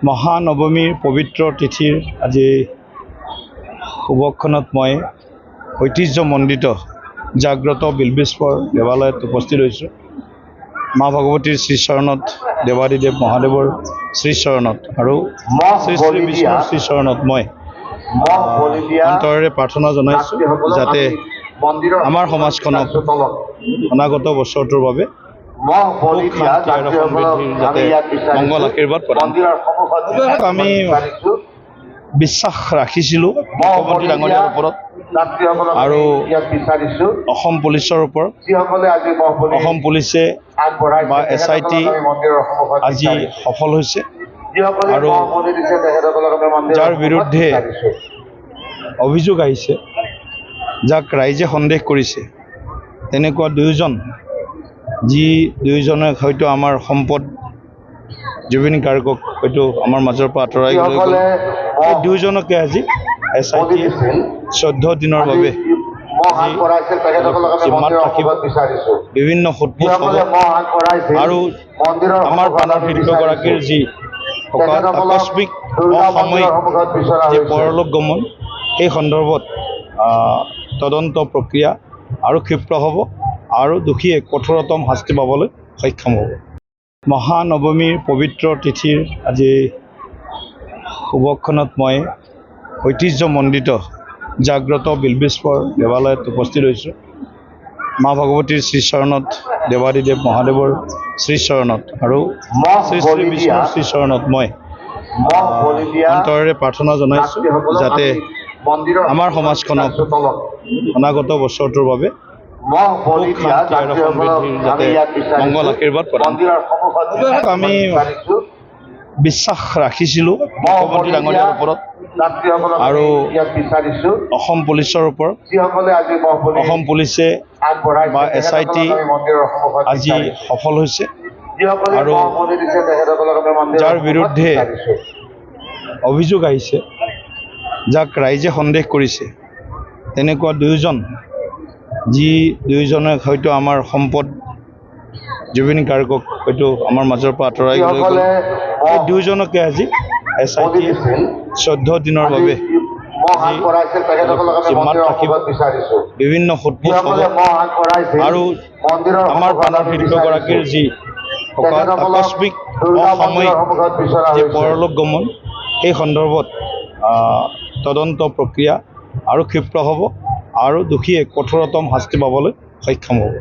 মহানৱমীৰ পবিত্ৰ তিথিৰ আজি শুভক্ষণত মই ঐতিহ্যমণ্ডিত জাগ্ৰত বিল্বেশ্বৰ দেৱালয়ত উপস্থিত হৈছোঁ। মা ভগৱতীৰ শ্ৰীচৰণত, দেৱাদিদেৱ মহাদেৱৰ শ্ৰীচৰণত আৰু শ্ৰী শ্ৰী বিষ্ণুৰ শ্ৰীচৰণত মই অন্তৰেৰে প্ৰাৰ্থনা জনাইছোঁ যাতে আমাৰ সমাজখনক অনাগত বছৰটোৰ বাবে সুখ শান্তি আৰু সমৃদ্ধিৰ যাতে মংগল আশীৰ্বাদ প্ৰদান কৰে। আমি বিশ্বাস ৰাখিছিলোঁ মুখ্যমন্ত্ৰী ডাঙৰীয়াৰ ওপৰত আৰু অসম পুলিচৰ ওপৰত। অসম পুলিচে বা SIT আজি সফল হৈছে আৰু যাৰ বিৰুদ্ধে অভিযোগ আহিছে, যাক ৰাইজে সন্দেহ কৰিছে, তেনেকুৱা দুয়োজনে হয়তো আমাৰ সম্পদ জুবিন গাৰ্গক হয়তো আমাৰ মাজৰ পৰা আঁতৰাই লৈ গ'ল। এই দুয়োজনকে আজি SIT 14 দিনৰ বাবে জিম্মাত ৰাখিব, বিভিন্ন সোধপোছ হ'ব আৰু আমাৰ প্ৰাণৰ শিল্পীগৰাকীৰ যি আকস্মিক অসাময়িক যি পৰলোক গমন, সেই সন্দৰ্ভত তদন্ত প্ৰক্ৰিয়া আৰু ক্ষিপ্ৰ হ'ব আৰু দোষীয়ে কঠোৰতম শাস্তি পাবলৈ সক্ষম হ'ব। মহানৱমীৰ পবিত্ৰ তিথিৰ আজি শুভক্ষণত মই ঐতিহ্যমণ্ডিত জাগ্ৰত বিল্বেশ্বৰ দেৱালয়ত উপস্থিত হৈছোঁ। মা ভগৱতীৰ শ্ৰীচৰণত, দেৱাদিদেৱ মহাদেৱৰ শ্ৰীচৰণত আৰু শ্ৰী শ্ৰী বিষ্ণুৰ শ্ৰীচৰণত মই অন্তৰেৰে প্ৰাৰ্থনা জনাইছোঁ যাতে আমাৰ সমাজখনক অনাগত বছৰটোৰ বাবে সুখ শান্তি আৰু সমৃদ্ধিৰ যাতে মংগল আশীৰ্বাদ প্ৰদান কৰে। আমি বিশ্বাস ৰাখিছিলোঁ মুখ্যমন্ত্ৰী ডাঙৰীয়াৰ ওপৰত আৰু অসম পুলিচৰ ওপৰত। অসম পুলিচে বা SIT আজি সফল হৈছে আৰু যাৰ বিৰুদ্ধে অভিযোগ আহিছে, যাক ৰাইজে সন্দেহ কৰিছে, তেনেকুৱা দুয়োজনে হয়তো আমাৰ সম্পদ জুবিন গাৰ্গক হয়তো আমাৰ মাজৰ পৰা আঁতৰাই লৈ গ'ল। এই দুয়োজনকে আজি SIT 14 দিনৰ বাবে জিম্মাত ৰাখিব, বিভিন্ন সোধপোছ হ'ব আৰু আমাৰ প্ৰাণৰ শিল্পীগৰাকীৰ যি আকস্মিক অসাময়িক যি পৰলোক গমন, সেই সন্দৰ্ভত তদন্ত প্ৰক্ৰিয়া আৰু ক্ষিপ্ৰ হ'ব আৰু দোষীয়ে কঠোৰতম শাস্তি পাবলৈ সক্ষম হ'ব।